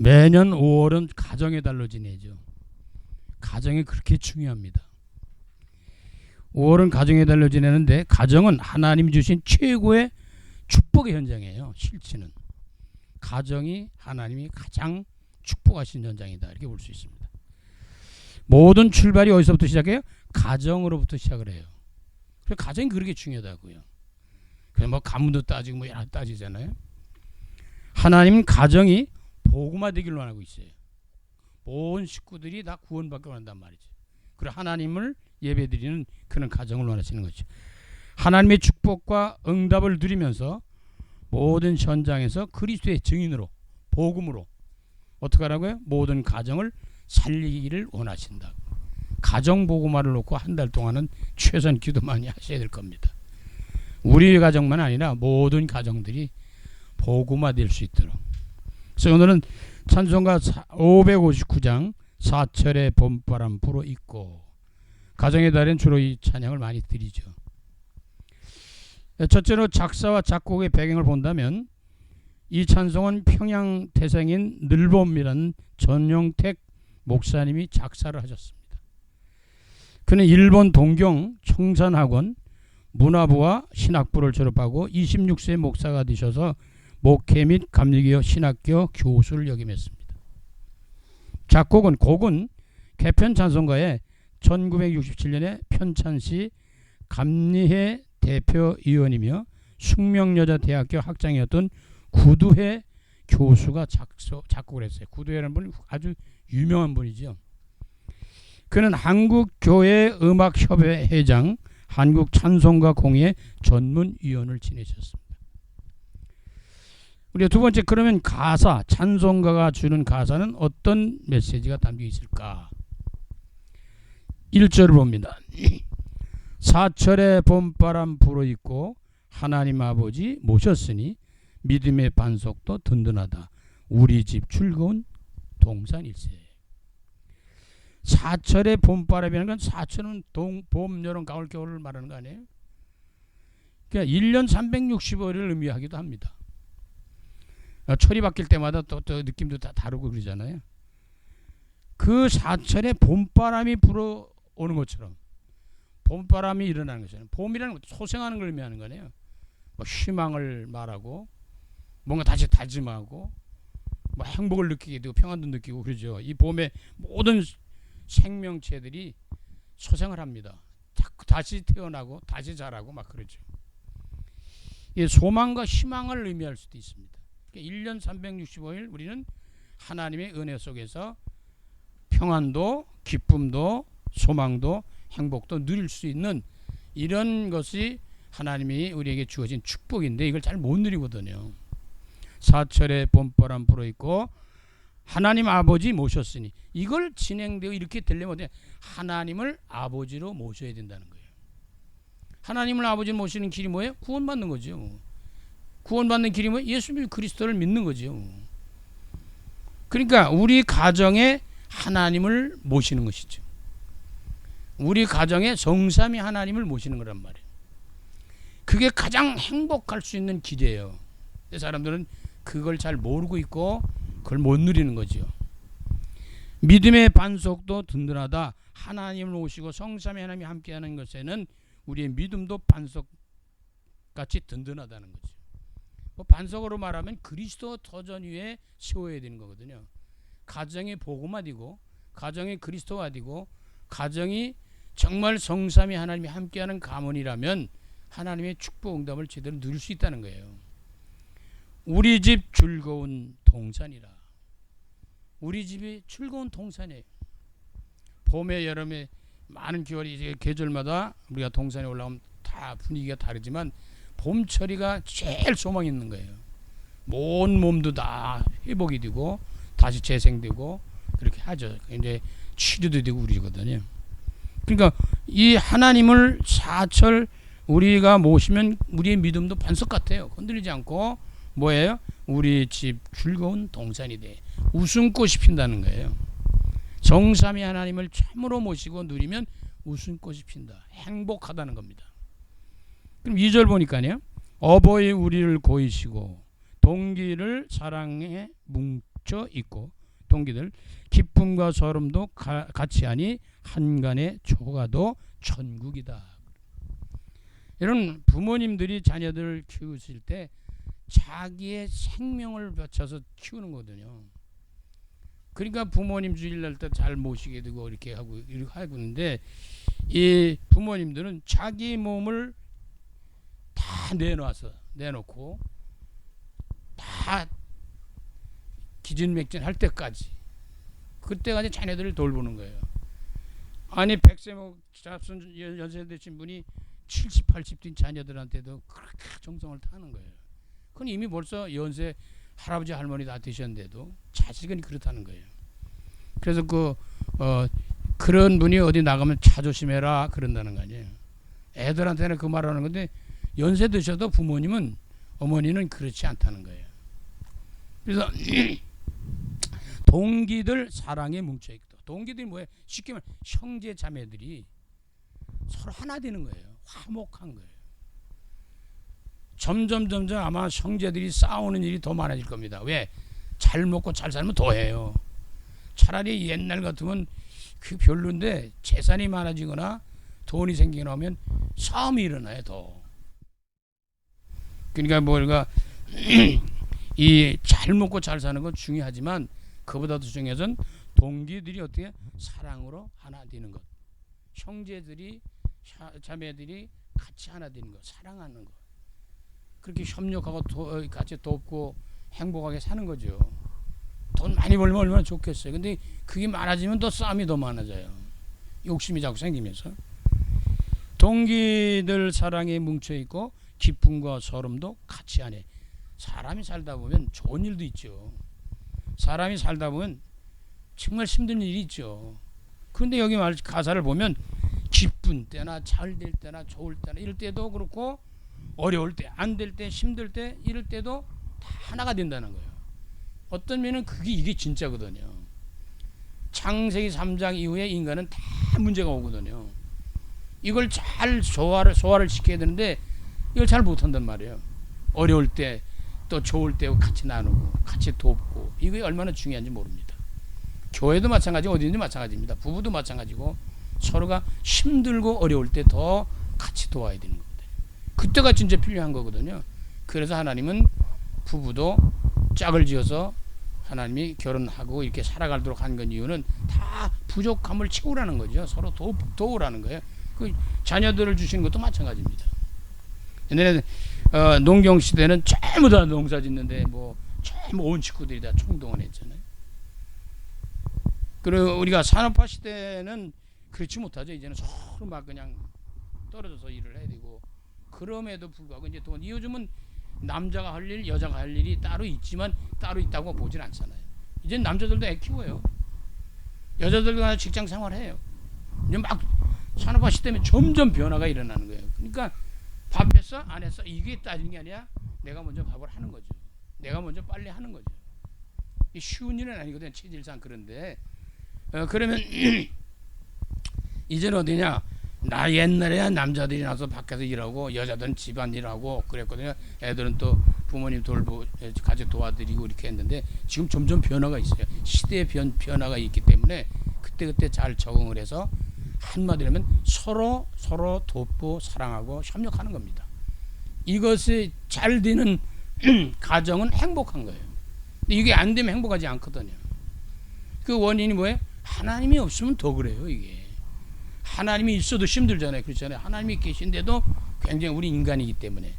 매년 5월은 가정의 달로 지내죠. 가정이 그렇게 중요합니다. 5월은 가정의 달로 지내는데 가정은 하나님이 주신 최고의 축복의 현장이에요. 실체는 가정이 하나님이 가장 축복하신 현장이다 이렇게 볼 수 있습니다. 모든 출발이 어디서부터 시작해요? 가정으로부터 시작을 해요. 그래서 가정이 그렇게 중요하다고요. 그냥 뭐 가문도 따지고 뭐 여러 따지잖아요. 하나님은 가정이 복음화되기를 원하고 있어요. 온 식구들이 다 구원받기 원한단 말이죠. 그리고 하나님을 예배드리는 그런 가정을 원하시는 거죠. 하나님의 축복과 응답을 누리면서 모든 현장에서 그리스도의 증인으로 복음으로 어떻게 하라고요? 모든 가정을 살리기를 원하신다. 가정 복음화를 놓고 한 달 동안은 최선 기도 많이 하셔야 될 겁니다. 우리 가정만 아니라 모든 가정들이 복음화될 수 있도록. 그래서 오늘은 찬송가 559장 사철의 봄바람 불어 있고 가정의 달엔 주로 이 찬양을 많이 드리죠. 첫째로 작사와 작곡의 배경을 본다면 이 찬송은 평양 태생인 늘봄이라는 전용택 목사님이 작사를 하셨습니다. 그는 일본 동경 청산학원 문화부와 신학부를 졸업하고 26세 목사가 되셔서 목회 및 감리교 신학교 교수를 역임했습니다. 곡은 개편 찬송가에 1967년에 편찬시 감리회 대표위원이며 숙명여자대학교 학장이었던 구두회 교수가 작곡을 했어요. 구두회라는 분이 아주 유명한 분이죠. 그는 한국교회 음악협회 회장, 한국찬송가 공회 전문위원을 지내셨습니다. 우리 두 번째, 그러면 가사, 찬송가가 주는 가사는 어떤 메시지가 담겨 있을까? 1절을 봅니다. 사철의 봄바람 불어있고 하나님 아버지 모셨으니 믿음의 반석도 든든하다. 우리 집 즐거운 동산일세. 사철의 봄바람이라는 건 사철은 봄, 여름, 가을, 겨울을 말하는 거 아니에요? 그러니까 1년 365일을 의미하기도 합니다. 철이 바뀔 때마다 또 느낌도 다 다르고 그러잖아요. 그 사철에 봄바람이 불어오는 것처럼 봄바람이 일어나는 것이잖아요. 봄이라는 것도 소생하는 걸 의미하는 거네요. 뭐 희망을 말하고 뭔가 다시 다짐하고 뭐 행복을 느끼게 되고 평안도 느끼고 그러죠. 이 봄에 모든 생명체들이 소생을 합니다. 다시 태어나고 다시 자라고 막 그러죠. 이 소망과 희망을 의미할 수도 있습니다. 1년 365일 우리는 하나님의 은혜 속에서 평안도 기쁨도 소망도 행복도 누릴 수 있는 이런 것이 하나님이 우리에게 주어진 축복인데 이걸 잘 못 누리거든요. 사철에 봄바람 불어있고 하나님 아버지 모셨으니 이걸 진행되고 이렇게 되려면 하나님을 아버지로 모셔야 된다는 거예요. 하나님을 아버지로 모시는 길이 뭐예요? 구원받는 거죠. 구원받는 길이 뭐예요? 예수 그리스도를 믿는 거죠. 그러니까 우리 가정에 하나님을 모시는 것이죠. 우리 가정에 성삼위 하나님을 모시는 거란 말이에요. 그게 가장 행복할 수 있는 길이에요. 사람들은 그걸 잘 모르고 있고 그걸 못 누리는 거죠. 믿음의 반석도 든든하다. 하나님을 모시고 성삼위 하나님이 함께하는 것에는 우리의 믿음도 반석같이 든든하다는 거죠. 뭐 반석으로 말하면 그리스도 터전 위에 세워야 되는 거거든요. 가정이 복음화되고 가정이 그리스도화되고 가정이 정말 성삼위 하나님이 함께하는 가문이라면 하나님의 축복 응답을 제대로 누릴 수 있다는 거예요. 우리 집 즐거운 동산이라. 우리 집이 즐거운 동산이에요. 봄에 여름에 많은 계절이 이제 계절마다 우리가 동산에 올라오면 다 분위기가 다르지만 봄철이가 제일 소망이 있는 거예요. 온 몸도 다 회복이 되고 다시 재생되고 그렇게 하죠. 이제 치료도 되고 그러거든요. 그러니까 이 하나님을 사철 우리가 모시면 우리의 믿음도 반석 같아요. 흔들리지 않고 뭐예요? 우리 집 즐거운 동산이 돼. 웃음꽃이 핀다는 거예요. 정삼위 하나님을 참으로 모시고 누리면 웃음꽃이 핀다. 행복하다는 겁니다. 그럼 2절 보니까요. 어버이 우리를 고이시고 동기를 사랑에 뭉쳐 있고 동기들 기쁨과 서름도 같이 하니 한간의 초가도 천국이다. 이런 부모님들이 자녀들을 키우실 때 자기의 생명을 바쳐서 키우는 거거든요. 그러니까 부모님 주일날 때 잘 모시게 되고 이렇게 하고 있는데, 이 부모님들은 자기 몸을 다 내놓고 다 기진맥진할 때까지, 그때까지 자녀들을 돌보는 거예요. 아니 100세 잡순 연세 되신 분이 70, 80된 자녀들한테도 그렇게 정성을 타는 거예요. 그건 이미 벌써 연세 할아버지 할머니 다 되셨는데도 자식은 그렇다는 거예요. 그래서 그런 분이 어디 나가면 차 조심해라 그런다는 거 아니에요. 애들한테는 그 말하는 건데, 연세 드셔도 부모님은, 어머니는 그렇지 않다는 거예요. 그래서 동기들 사랑에 뭉쳐있다. 동기들이 뭐예요? 쉽게 말하면 형제 자매들이 서로 하나 되는 거예요. 화목한 거예요. 점점 아마 형제들이 싸우는 일이 더 많아질 겁니다. 왜? 잘 먹고 잘 살면 더 해요. 차라리 옛날 같으면 그 별론데 재산이 많아지거나 돈이 생기거나 하면 싸움이 일어나요. 더. 그러니까 뭐가 이 잘 먹고 잘 사는 건 중요하지만 그보다도 중요한 건 동기들이 어떻게 사랑으로 하나 되는 것. 형제들이 자매들이 같이 하나 되는 것, 사랑하는 것. 그렇게 협력하고 같이 돕고 행복하게 사는 거죠. 돈 많이 벌면 얼마나 좋겠어요. 근데 그게 많아지면 또 싸움이 더 많아져요. 욕심이 자꾸 생기면서. 동기들 사랑에 뭉쳐있고 기쁨과 서름도 같이 하네. 사람이 살다 보면 좋은 일도 있죠. 사람이 살다 보면 정말 힘든 일이 있죠. 그런데 여기 가사를 보면 기쁜 때나 잘 될 때나 좋을 때나 이럴 때도 그렇고, 어려울 때, 안 될 때, 힘들 때, 이럴 때도 다 하나가 된다는 거예요. 어떤 면은 이게 진짜거든요. 창세기 3장 이후에 인간은 다 문제가 오거든요. 이걸 잘 소화를 시켜야 되는데 이걸 잘 못한단 말이에요. 어려울 때 또 좋을 때 같이 나누고 같이 돕고, 이게 얼마나 중요한지 모릅니다. 교회도 마찬가지고 어디든지 마찬가지입니다. 부부도 마찬가지고 서로가 힘들고 어려울 때 더 같이 도와야 되는 거거든요. 그때가 진짜 필요한 거거든요. 그래서 하나님은 부부도 짝을 지어서 하나님이 결혼하고 이렇게 살아가도록 한 건 이유는 다 부족함을 채우라는 거죠. 서로 도우라는 거예요. 그 자녀들을 주시는 것도 마찬가지입니다. 옛날에 농경 시대는 전부 다 농사 짓는데 전부 온 식구들이 다 총동원했잖아요. 그리고 우리가 산업화 시대는 그렇지 못하죠. 이제는 서로 막 그냥 떨어져서 일을 해야 되고, 그럼에도 불구하고 이제 또 요즘은 남자가 할 일, 여자가 할 일이 따로 있지만 따로 있다고 보진 않잖아요. 이제 남자들도 애 키워요. 여자들도 직장 생활해요. 이제 막 산업화 시대면 점점 변화가 일어나는 거예요. 그러니까 밥 했어? 안 했어? 이게 따지는 게 아니라 내가 먼저 밥을 하는 거죠. 내가 먼저 빨리 하는 거죠. 쉬운 일은 아니거든요. 체질상. 그런데 그러면 이제는 어디냐? 나 옛날에야 남자들이 나서 밖에서 일하고 여자들은 집안 일하고 그랬거든요. 애들은 또 부모님 같이 도와드리고 이렇게 했는데, 지금 점점 변화가 있어요. 시대의 변화가 있기 때문에 그때 잘 적응을 해서 한마디로 하면 서로 돕고 사랑하고 협력하는 겁니다. 이것이 잘 되는 가정은 행복한 거예요. 근데 이게 안 되면 행복하지 않거든요. 그 원인이 뭐예요? 하나님이 없으면 더 그래요. 이게 하나님이 있어도 힘들잖아요. 그렇잖아요. 하나님이 계신데도 굉장히 우리 인간이기 때문에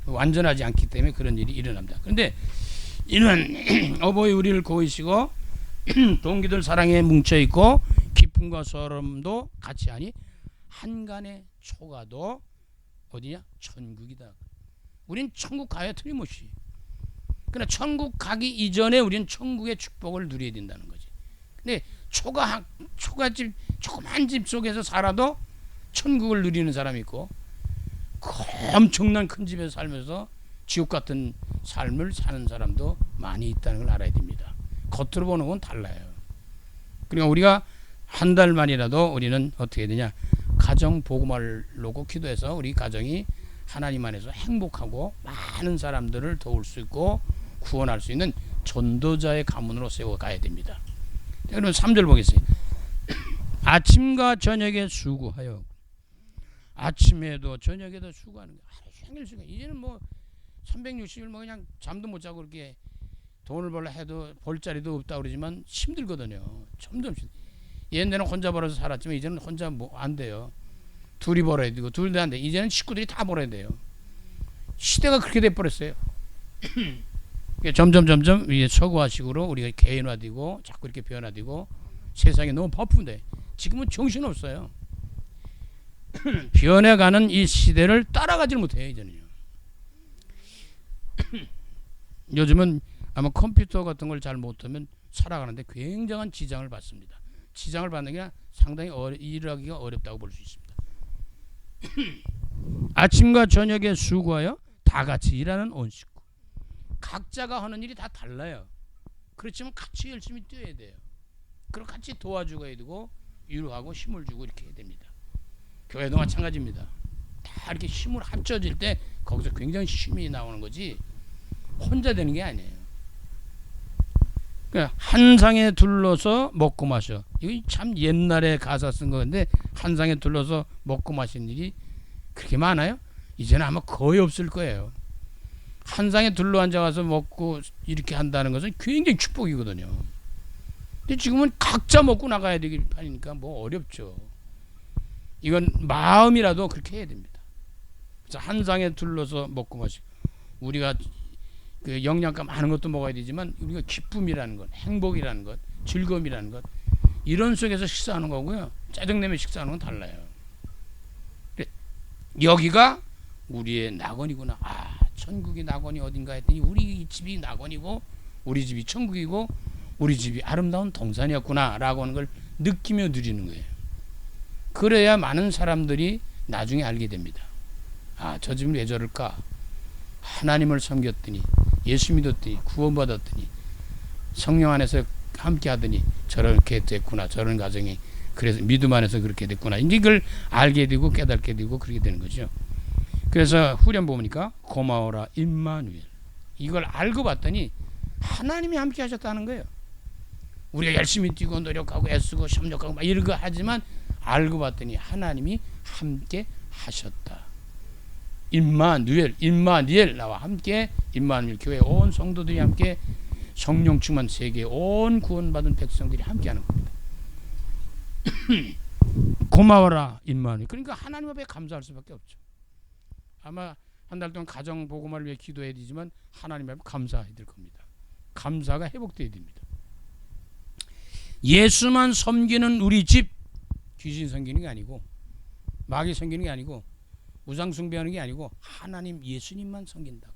완전하지 않기 때문에 그런 일이 일어납니다. 그런데 이는 어버이 우리를 고이시고 동기들 사랑에 뭉쳐있고 기쁨과 서름도 같이 하니 한간의 초가도 어디냐? 천국이다. 우린 천국 가야 틀림없이. 그러나 천국 가기 이전에 우리는 천국의 축복을 누려야 된다는 거지. 근데 초가집 조그만 집 속에서 살아도 천국을 누리는 사람이 있고, 엄청난 큰 집에서 살면서 지옥 같은 삶을 사는 사람도 많이 있다는 걸 알아야 됩니다. 겉으로 보는 건 달라요. 그러니까 우리가 한 달만이라도 우리는 어떻게 되냐? 가정 복음을 놓고 기도해서 우리 가정이 하나님 안에서 행복하고 많은 사람들을 도울 수 있고 구원할 수 있는 전도자의 가문으로 세워가야 됩니다. 그러면 3절 보겠습니다. 아침과 저녁에 수고하여. 아침에도 저녁에도 수고하는 거. 하루 종일 수고. 이제는 뭐 360일 뭐 그냥 잠도 못 자고 그렇게 돈을 벌려 해도 벌 자리도 없다 그러지만 힘들거든요. 점점 옛날에는 혼자 벌어서 살았지만 이제는 혼자 뭐 안 돼요. 둘이 벌어야 되고 둘도 안 돼. 이제는 식구들이 다 벌어야 돼요. 시대가 그렇게 돼 버렸어요. 점점 이게 서구화식으로 우리가 개인화되고 자꾸 이렇게 변화되고 세상이 너무 바쁜데 지금은 정신 없어요. 변해가는 이 시대를 따라가지 못해요. 이제는요. 요즘은 아마 컴퓨터 같은 걸 잘 못하면 살아가는데 굉장한 지장을 받습니다. 지장을 받는 게 상당히 일하기가 어렵다고 볼 수 있습니다. 아침과 저녁에 수고하여 다 같이 일하는 온 식구. 각자가 하는 일이 다 달라요. 그렇지만 같이 열심히 뛰어야 돼요. 그리고 같이 도와주고 해야 되고 위로하고 힘을 주고 이렇게 해야 됩니다. 교회도 마찬가지입니다. 다 이렇게 힘을 합쳐질 때 거기서 굉장히 힘이 나오는 거지 혼자 되는 게 아니에요. 그러니까 한 상에 둘러서 먹고 마셔. 이거 참 옛날에 가사 쓴 건데 한 상에 둘러서 먹고 마시는 일이 그렇게 많아요? 이제는 아마 거의 없을 거예요. 한 상에 둘러 앉아가서 먹고 이렇게 한다는 것은 굉장히 축복이거든요. 근데 지금은 각자 먹고 나가야 되기 판이니까 뭐 어렵죠. 이건 마음이라도 그렇게 해야 됩니다. 그래서 한 상에 둘러서 먹고 마시고 우리가 그 영양가 많은 것도 먹어야 되지만 우리가 기쁨이라는 것, 행복이라는 것, 즐거움이라는 것 이런 속에서 식사하는 거고요. 짜증내며 식사하는 건 달라요. 여기가 우리의 낙원이구나. 아, 천국이 낙원이 어딘가 했더니 우리 집이 낙원이고 우리 집이 천국이고 우리 집이 아름다운 동산이었구나 라고 하는 걸 느끼며 누리는 거예요. 그래야 많은 사람들이 나중에 알게 됩니다. 아, 저 집은 왜 저럴까? 하나님을 섬겼더니 예수 믿었더니 구원받았더니 성령 안에서 함께 하더니 저렇게 됐구나. 저런 가정이 그래서 믿음 안에서 그렇게 됐구나. 이제 이걸 알게 되고 깨닫게 되고 그렇게 되는 거죠. 그래서 후렴 보니까 고마워라 임마누엘. 이걸 알고 봤더니 하나님이 함께 하셨다는 거예요. 우리가 열심히 뛰고 노력하고 애쓰고 협력하고 막 이런 거 하지만 알고 봤더니 하나님이 함께 하셨다. 임마누엘 나와 함께 임마누엘 교회 온 성도들이 함께 성령 충만 세계 온 구원받은 백성들이 함께하는 겁니다. 고마워라 임마누엘. 그러니까 하나님 앞에 감사할 수밖에 없죠. 아마 한 달 동안 가정 복음화를 위해 기도해야 되지만 하나님 앞에 감사해야 될 겁니다. 감사가 회복돼야 됩니다. 예수만 섬기는 우리 집 귀신 섬기는 게 아니고 마귀 섬기는 게 아니고 우상 숭배하는 게 아니고 하나님 예수님만 섬긴다고.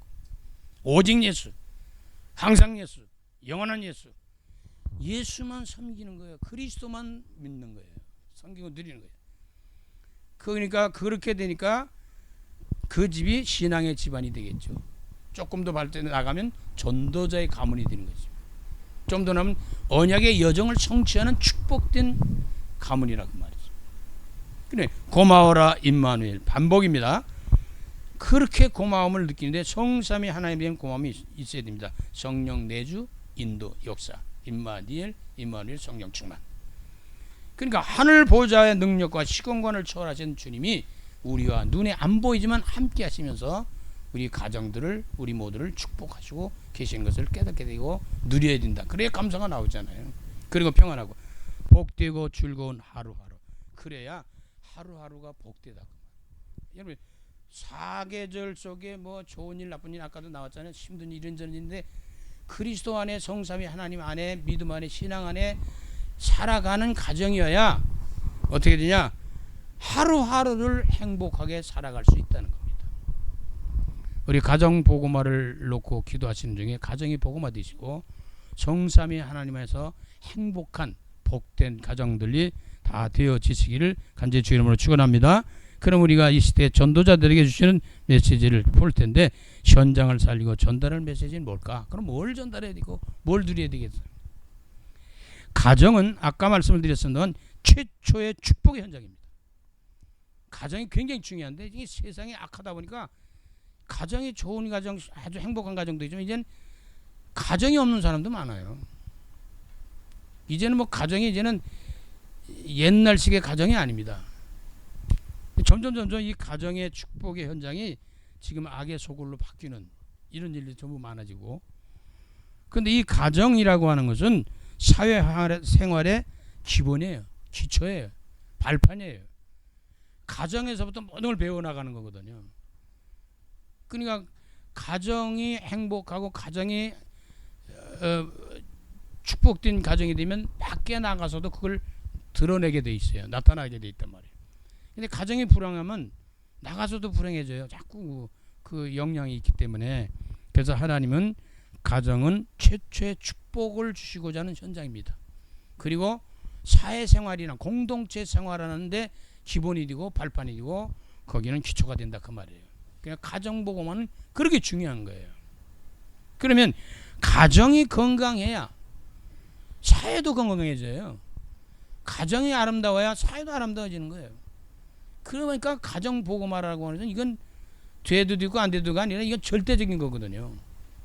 오직 예수, 항상 예수, 영원한 예수. 예수만 섬기는 거예요. 그리스도만 믿는 거예요. 섬기고 누리는 거예요. 그러니까 그렇게 되니까 그 집이 신앙의 집안이 되겠죠. 조금 더 발전해 나가면 전도자의 가문이 되는 거죠. 좀 더 나면 언약의 여정을 성취하는 축복된 가문이라고 말이죠. 그래, 고마워라 임마누엘. 반복입니다. 그렇게 고마움을 느끼는데 성삼위 하나님에 대한 고마움이 있어야 됩니다. 성령 내주 인도 역사 임마누엘 성령 충만. 그러니까 하늘 보좌의 능력과 시공간을 초월하신 주님이 우리와 눈에 안 보이지만 함께 하시면서 우리 가정들을 우리 모두를 축복하시고 계신 것을 깨닫게 되고 누려야 된다. 그래야 감사가 나오잖아요. 그리고 평안하고 복되고 즐거운 하루하루. 그래야 하루하루가 복되다. 여러분 사계절 속에 뭐 좋은 일 나쁜 일 아까도 나왔잖아요. 힘든 일은 일인데 그리스도 안에 성삼위 하나님 안에 믿음 안에 신앙 안에 살아가는 가정이어야 어떻게 되냐? 하루하루를 행복하게 살아갈 수 있다는 겁니다. 우리 가정 복음화를 놓고 기도하시는 중에 가정이 복음화 되시고 성삼위 하나님 안에서 행복한 복된 가정들이 다 되어지시기를 간절히 주 이름으로 축원합니다. 그럼 우리가 이 시대 전도자들에게 주시는 메시지를 볼 텐데 현장을 살리고 전달할 메시지는 뭘까? 그럼 뭘 전달해야 되고 뭘 드려야 되겠어요? 가정은 아까 말씀을 드렸던 건 최초의 축복의 현장입니다. 가정이 굉장히 중요한데 이 세상이 악하다 보니까 가정이 좋은 가정 아주 행복한 가정도 있지만 이제는 가정이 없는 사람도 많아요. 이제는 뭐 가정이 이제는 옛날식의 가정이 아닙니다. 점점 이 가정의 축복의 현장이 지금 악의 소굴로 바뀌는 이런 일들이 전부 많아지고, 그런데 이 가정이라고 하는 것은 사회생활의 기본이에요. 기초예요. 발판이에요. 가정에서부터 모든 걸 배워나가는 거거든요. 그러니까 가정이 행복하고 가정이 축복된 가정이 되면 밖에 나가서도 그걸 드러내게 돼 있어요. 나타나게 돼 있단 말이에요. 근데 가정이 불행하면 나가서도 불행해져요. 자꾸 그 영향이 있기 때문에. 그래서 하나님은 가정은 최초의 축복을 주시고자 하는 현장입니다. 그리고 사회생활이나 공동체 생활하는데 기본이 되고 발판이 되고 거기는 기초가 된다 그 말이에요. 그냥 가정복음은 그렇게 중요한 거예요. 그러면 가정이 건강해야 사회도 건강해져요. 가정이 아름다워야 사회도 아름다워지는 거예요. 그러니까 가정복음화라고 하는 것은 이건 돼도 되고 안 돼도가 아니라 이건 절대적인 거거든요.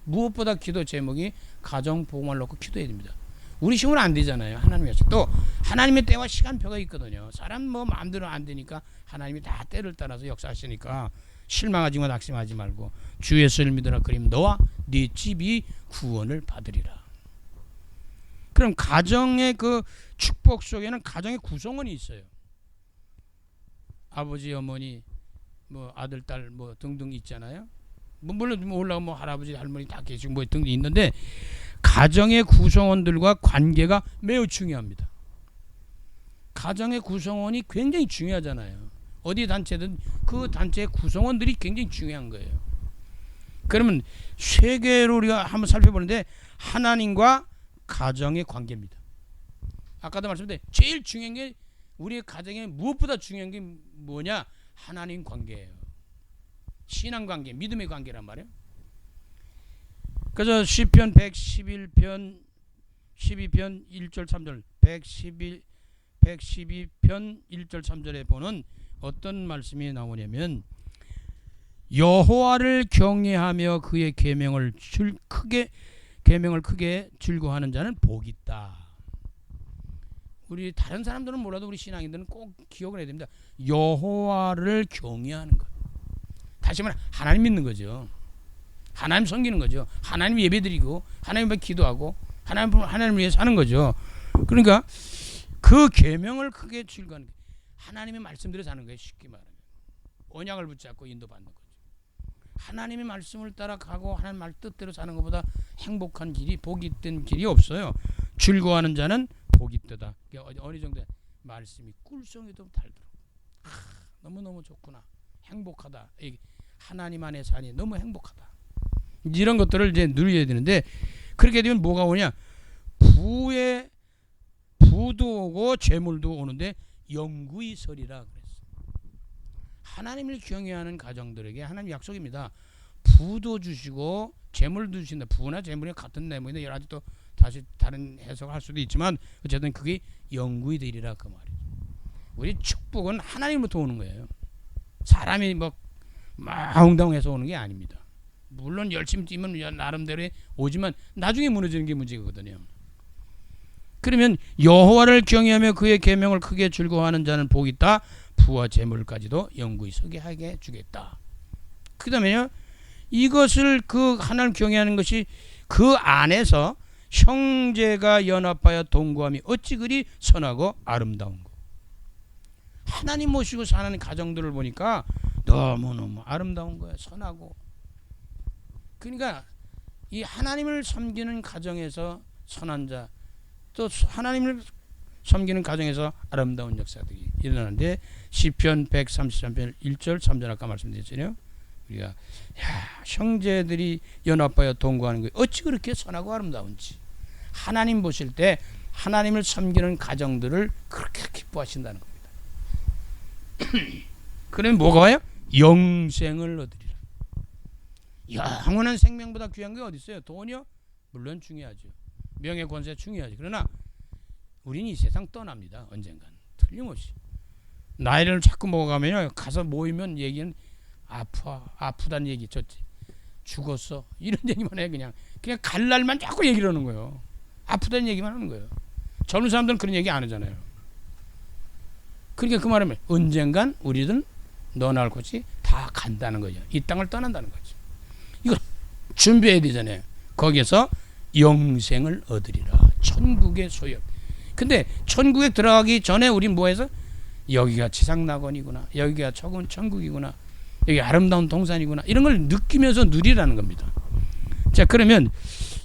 무엇보다 기도 제목이 가정복음화를 놓고 기도해야 됩니다. 우리 힘으로 안 되잖아요. 하나님께서 또 하나님의 때와 시간표가 있거든요. 사람 뭐 마음대로 안 되니까 하나님이 다 때를 따라서 역사하시니까 실망하지 마 낙심하지 말고 주 예수를 믿으라 그러면 너와 네 집이 구원을 받으리라. 그럼 가정의 그 축복 속에는 가정의 구성원이 있어요. 아버지 어머니 뭐 아들 딸 뭐 등등 있잖아요. 뭐 물론 올라가 뭐 할아버지 할머니 다 계시고 뭐 등등 있는데 가정의 구성원들과 관계가 매우 중요합니다. 가정의 구성원이 굉장히 중요하잖아요. 어디 단체든 그 단체의 구성원들이 굉장히 중요한 거예요. 그러면 세계로 우리가 한번 살펴보는데 하나님과 가정의 관계입니다. 아까도 말씀드린 제일 중요한 게 우리의 가정에 무엇보다 중요한 게 뭐냐? 하나님 관계예요. 신앙 관계, 믿음의 관계란 말이에요. 그래서 시편 111편 12편 1절 3절 112편 1절 3절에 보는 어떤 말씀이 나오냐면 여호와를 경외하며 그의 계명을 크게 즐거워하는 자는 복이 있다. 우리 다른 사람들은 몰라도 우리 신앙인들은 꼭 기억을 해야 됩니다. 여호와를 경외하는 것. 다시 말해 하나님 믿는 거죠. 하나님 섬기는 거죠. 하나님 예배드리고 하나님 앞에 기도하고 하나님을 위해 사는 거죠. 그러니까 그 계명을 크게 즐거워하는 거예요. 하나님의 말씀대로 사는 거예요. 쉽게 말하면 언약을 붙잡고 인도받는 거죠. 하나님의 말씀을 따라가고 하나님 말 뜻대로 사는 것보다 행복한 길이 복이 있던 길이 없어요. 즐거워하는 자는 복이 있다. 어느 정도 말씀이 꿀송이도 달도록 너무너무 좋구나. 행복하다. 하나님 안에 사니 너무 행복하다. 이런 것들을 이제 누려야 되는데 그렇게 되면 뭐가 오냐? 부도 오고 재물도 오는데 영구히 서리라 그랬어. 하나님을 경외하는 가정들에게 하나님 약속입니다. 부도 주시고 재물도 주신다. 부나 재물이 같은 내용인데 여러 가지 또 다시 다른 해석할 수도 있지만 어쨌든 그게 영구히 되리라 그 말이에요. 우리 축복은 하나님부터 오는 거예요. 사람이 뭐 마웅다웅해서 오는 게 아닙니다. 물론 열심히 뛰면 나름대로 오지만 나중에 무너지는 게 문제거든요. 그러면 여호와를 경외하며 그의 계명을 크게 즐거워하는 자는 복이 있다. 부와 재물까지도 영구히 서게 하게 주겠다. 그 다음에요. 이것을 그 하나님 경외하는 것이 그 안에서 형제가 연합하여 동거함이 어찌 그리 선하고 아름다운 거. 하나님 모시고 사는 가정들을 보니까 너무너무 아름다운 거예요. 선하고. 그러니까 이 하나님을 섬기는 가정에서 선한 자, 또 하나님을 섬기는 가정에서 아름다운 역사들이 일어나는데 시편 133편 1절 3절 아까 말씀드렸잖아요. 우리가 형제들이 연합하여 동거하는 게 어찌 그렇게 선하고 아름다운지 하나님 보실 때 하나님을 섬기는 가정들을 그렇게 기뻐하신다는 겁니다. 그러면 뭐가 와요? 영생을 얻으리라. 영원한 생명보다 귀한 게 어디 있어요? 돈이요? 물론 중요하죠. 명예 권세 중요하죠. 그러나 우리는 이 세상 떠납니다. 언젠간 틀림없이. 나이를 자꾸 먹어가면요 가서 모이면 얘기는 아프다는 얘기 쳤지. 죽었어. 이런 얘기만 해. 그냥 갈 날만 자꾸 얘기를 하는 거예요. 아프다는 얘기만 하는 거예요. 젊은 사람들은 그런 얘기 안 하잖아요. 그러니까 그 말하면 언젠간 우리들은 너나 할 곳이 다 간다는 거죠. 이 땅을 떠난다는 거죠. 이거 준비해야 되잖아요. 거기에서 영생을 얻으리라. 천국의 소유. 근데 천국에 들어가기 전에 우리 뭐해서 여기가 지상낙원이구나. 여기가 천국이구나. 여기 아름다운 동산이구나. 이런 걸 느끼면서 누리라는 겁니다. 자, 그러면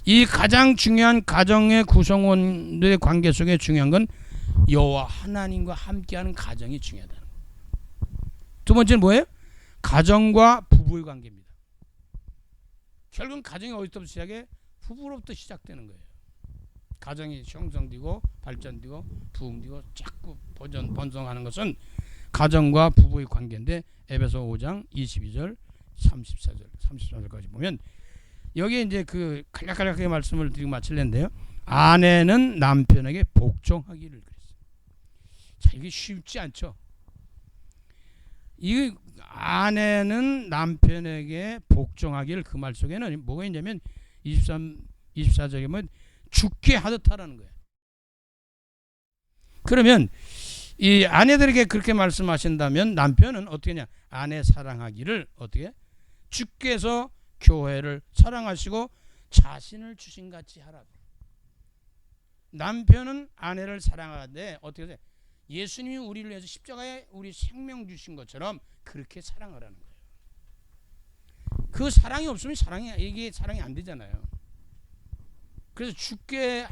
이 가장 중요한 가정의 구성원들의 관계 속에 중요한 건 여호와 하나님과 함께하는 가정이 중요하다는 거예요. 두 번째는 뭐예요? 가정과 부부의 관계입니다. 결국은 가정이 어디서부터 시작해? 부부로부터 시작되는 거예요. 가정이 형성되고 발전되고 부흥되고 자꾸 번성하는 것은 가정과 부부의 관계인데 에베소 5장 22절 34절까지 보면 여기에 이제 그 간략하게 말씀을 드리고 마칠랜데요. 아내는 남편에게 복종하기를 그랬어요. 자, 이게 쉽지 않죠. 이 아내는 남편에게 복종하기를 그 말 속에는 뭐가 있냐면 24절에 보면 죽게 하듯 하라는 거예요. 그러면 이 아내들에게 그렇게 말씀하신다면 남편은 어떻게 하냐? 아내 사랑하기를 어떻게? 주께서 교회를 사랑하시고 자신을 주신 같이 하라. 남편은 아내를 사랑하는데 어떻게 돼? 예수님이 우리를 위해서 십자가에 우리 생명 주신 것처럼 그렇게 사랑하라는 거예요. 그 사랑이 없으면 이게 사랑이 안 되잖아요. 그래서 죽게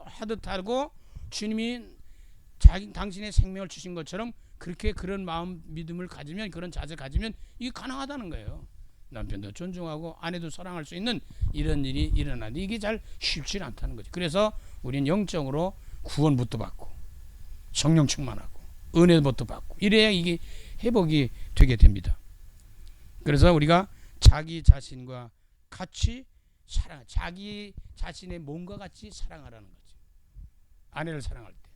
하듯 하고 주님이 당신의 생명을 주신 것처럼 그렇게 그런 마음 믿음을 가지면 그런 자세 가지면 이게 가능하다는 거예요. 남편도 존중하고 아내도 사랑할 수 있는 이런 일이 일어나는데 이게 잘 쉽지 않다는 거죠. 그래서 우리는 영적으로 구원부터 받고 성령 충만하고 은혜부터 받고 이래야 이게 회복이 되게 됩니다. 그래서 우리가 자기 자신과 같이 자기 자신의 몸과 같이 사랑하라는 거죠. 아내를 사랑할 때.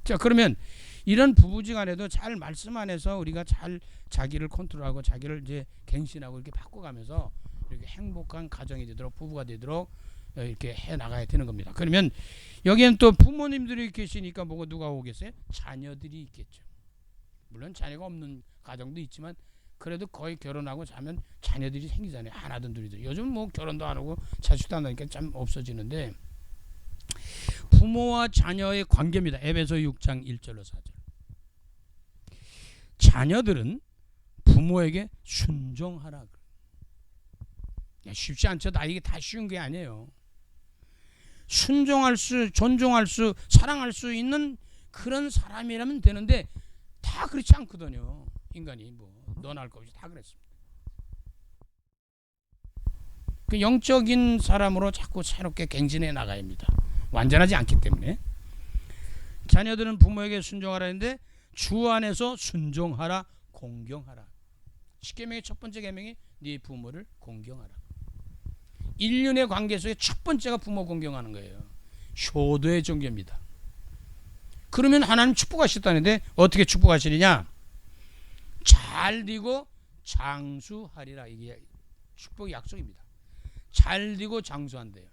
자, 그러면 이런 부부지간에도 잘 말씀 안에서 우리가 잘 자기를 컨트롤하고 자기를 이제 갱신하고 이렇게 바꿔가면서 이렇게 행복한 가정이 되도록 부부가 되도록 이렇게 해 나가야 되는 겁니다. 그러면 여기엔 또 부모님들이 계시니까 뭐가 누가 오겠어요? 자녀들이 있겠죠. 물론 자녀가 없는 가정도 있지만 그래도 거의 결혼하고 자면 자녀들이 생기잖아요. 하나든 둘이든. 요즘 뭐 결혼도 안 하고 자식도 안 하니까 참 없어지는데 부모와 자녀의 관계입니다. 에베소 6장 1절로 4절. 자녀들은 부모에게 순종하라. 쉽지 않죠. 이게 다 쉬운 게 아니에요. 순종할 수, 존중할 수, 사랑할 수 있는 그런 사람이라면 되는데 다 그렇지 않거든요. 인간이 뭐 너나 할 것 없이 다 그랬습니다. 그 영적인 사람으로 자꾸 새롭게 갱신해 나가야 합니다. 완전하지 않기 때문에. 자녀들은 부모에게 순종하라 했는데 주 안에서 순종하라, 공경하라. 십계명의 첫 번째 계명이 네 부모를 공경하라. 인륜의 관계 속에 첫 번째가 부모 공경하는 거예요. 효도의 종교입니다. 그러면 하나님 축복하셨다는데 어떻게 축복하시느냐? 잘 되고 장수하리라. 이게 축복의 약속입니다. 잘 되고 장수한대요.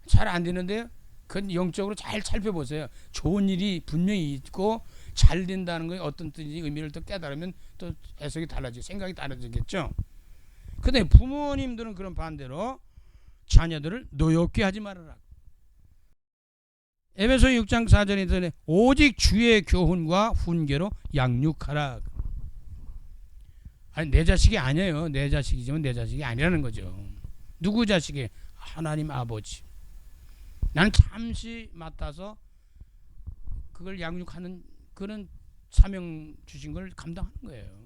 잘 안 되는데요. 그건 영적으로 잘 살펴보세요. 좋은 일이 분명히 있고 잘 된다는 거에 어떤 뜻인지 의미를 또 깨달으면 또 해석이 달라지고 생각이 달라지겠죠. 근데 부모님들은 그런 반대로 자녀들을 노엽게 하지 말아라. 에베소 6장 4절에 오직 주의 교훈과 훈계로 양육하라. 아니 내 자식이 아니에요. 내 자식이지만 내 자식이 아니라는 거죠. 누구 자식이? 하나님 아버지. 나는 잠시 맡아서 그걸 양육하는 그런 사명 주신 걸 감당하는 거예요.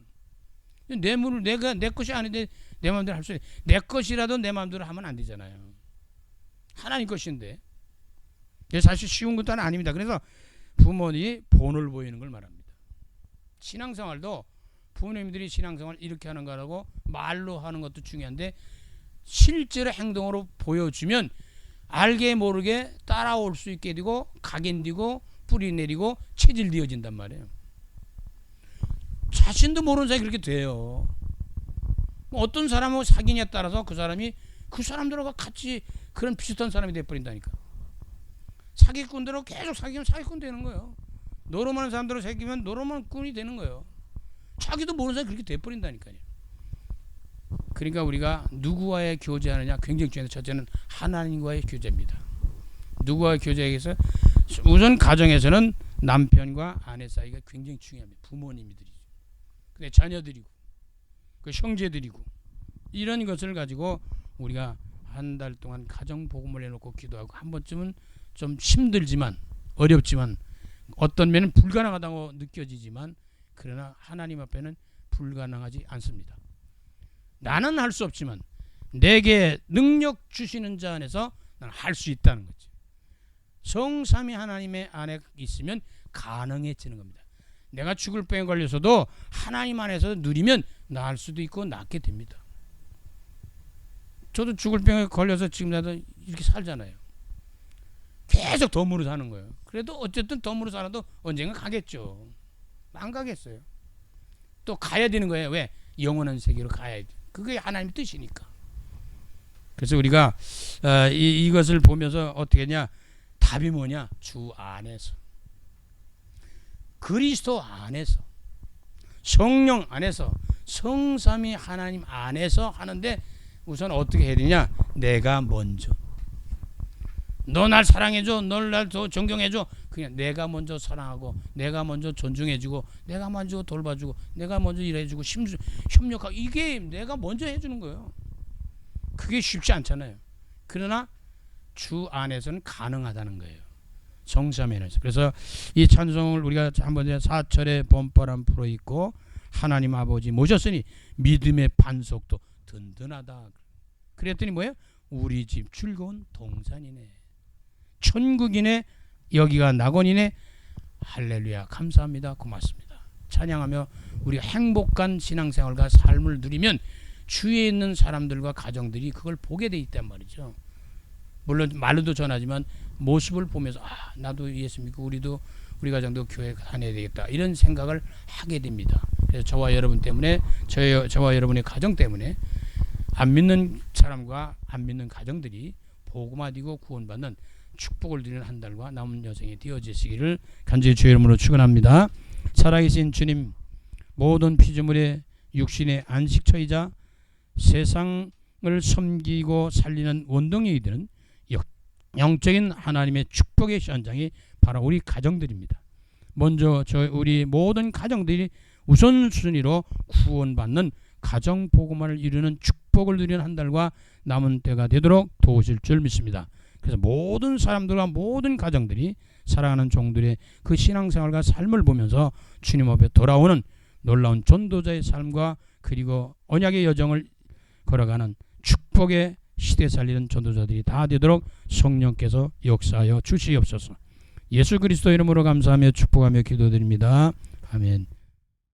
내 물을 내 것이 아닌데 내 마음대로 할 수 있어요. 내 것이라도 내 마음대로 하면 안 되잖아요. 하나님 것인데. 사실 쉬운 것도 아닙니다. 그래서 부모님이 본을 보이는 걸 말합니다. 신앙생활도 부모님들이 신앙생활 이렇게 하는 거라고 말로 하는 것도 중요한데 실제로 행동으로 보여주면 알게 모르게 따라올 수 있게 되고 각인되고 뿌리 내리고 체질되어진단 말이에요. 자신도 모르는 사이 그렇게 돼요. 어떤 사람하고 사귀냐에 따라서 그 사람이 그 사람들하고 같이 그런 비슷한 사람이 돼버린다니까. 사기꾼들하고 계속 사귀면 사기꾼 되는 거예요. 노름하는 사람들하고 사귀면 노름꾼이 되는 거예요. 자기도 모르는 사람이 그렇게 돼버린다니까요. 그러니까 우리가 누구와의 교제하느냐 굉장히 중요해요. 첫째는 하나님과의 교제입니다. 누구와의 교제에 의해서 우선 가정에서는 남편과 아내 사이가 굉장히 중요합니다. 부모님들이, 근데 자녀들이고, 그 형제들이고, 이런 것을 가지고 우리가 한 달 동안 가정 복음을 해놓고 기도하고 한 번쯤은 좀 힘들지만 어렵지만 어떤 면은 불가능하다고 느껴지지만 그러나 하나님 앞에는 불가능하지 않습니다. 나는 할 수 없지만 내게 능력 주시는 자 안에서 나는 할 수 있다는 거지. 성삼위 하나님의 안에 있으면 가능해지는 겁니다. 내가 죽을 병에 걸려서도 하나님 안에서 누리면 나을 수도 있고 낫게 됩니다. 저도 죽을 병에 걸려서 지금 나도 이렇게 살잖아요. 계속 덤으로 사는 거예요. 그래도 어쨌든 덤으로 살아도 언젠가 가겠죠. 안 가겠어요. 또 가야 되는 거예요. 왜? 영원한 세계로 가야 돼. 그게 하나님의 뜻이니까. 그래서 우리가 이것을 보면서 어떻게 했냐? 답이 뭐냐? 주 안에서, 그리스도 안에서, 성령 안에서, 성삼위 하나님 안에서 하는데 우선 어떻게 해야 되냐? 내가 먼저. 너 날 사랑해줘, 널 날 존경해줘. 그냥 내가 먼저 사랑하고, 내가 먼저 존중해주고, 내가 먼저 돌봐주고, 내가 먼저 일해주고, 협력하고, 이게 내가 먼저 해주는 거예요. 그게 쉽지 않잖아요. 그러나 주 안에서는 가능하다는 거예요. 성삼위에서. 그래서 이 찬송을 우리가 한번 4절에 번번한 풀어 있고, 하나님 아버지 모셨으니 믿음의 반석도 든든하다. 그랬더니 뭐예요? 우리 집 즐거운 동산이네, 천국이네, 여기가 낙원이네. 할렐루야, 감사합니다, 고맙습니다. 찬양하며 우리가 행복한 신앙생활과 삶을 누리면 주위에 있는 사람들과 가정들이 그걸 보게 돼 있단 말이죠. 물론 말로도 전하지만 모습을 보면서 나도 예수 믿고 우리 가정도 교회 다녀야 되겠다, 이런 생각을 하게 됩니다. 그래서 저와 여러분 때문에, 저와 여러분의 가정 때문에 안 믿는 사람과 안 믿는 가정들이 복음화 되고 구원받는 축복을 드리는 한 달과 남은 여생이 되어지시기를 간절히 주의 이름으로 축원합니다. 살아계신 주님, 모든 피조물의 육신의 안식처이자 세상을 섬기고 살리는 원동력이 되는 영적인 하나님의 축복의 현장이 바로 우리 가정들입니다. 먼저 우리 모든 가정들이 우선순위로 구원받는 가정 복음화를 이루는 축복을 누리는 한 달과 남은 때가 되도록 도우실 줄 믿습니다. 그래서 모든 사람들과 모든 가정들이 사랑하는 종들의 그 신앙생활과 삶을 보면서 주님 앞에 돌아오는 놀라운 전도자의 삶과 그리고 언약의 여정을 걸어가는 축복의 시대 살리는 전도자들이 다 되도록 성령께서 역사하여 주시옵소서. 예수 그리스도 이름으로 감사하며 축복하며 기도드립니다. 아멘.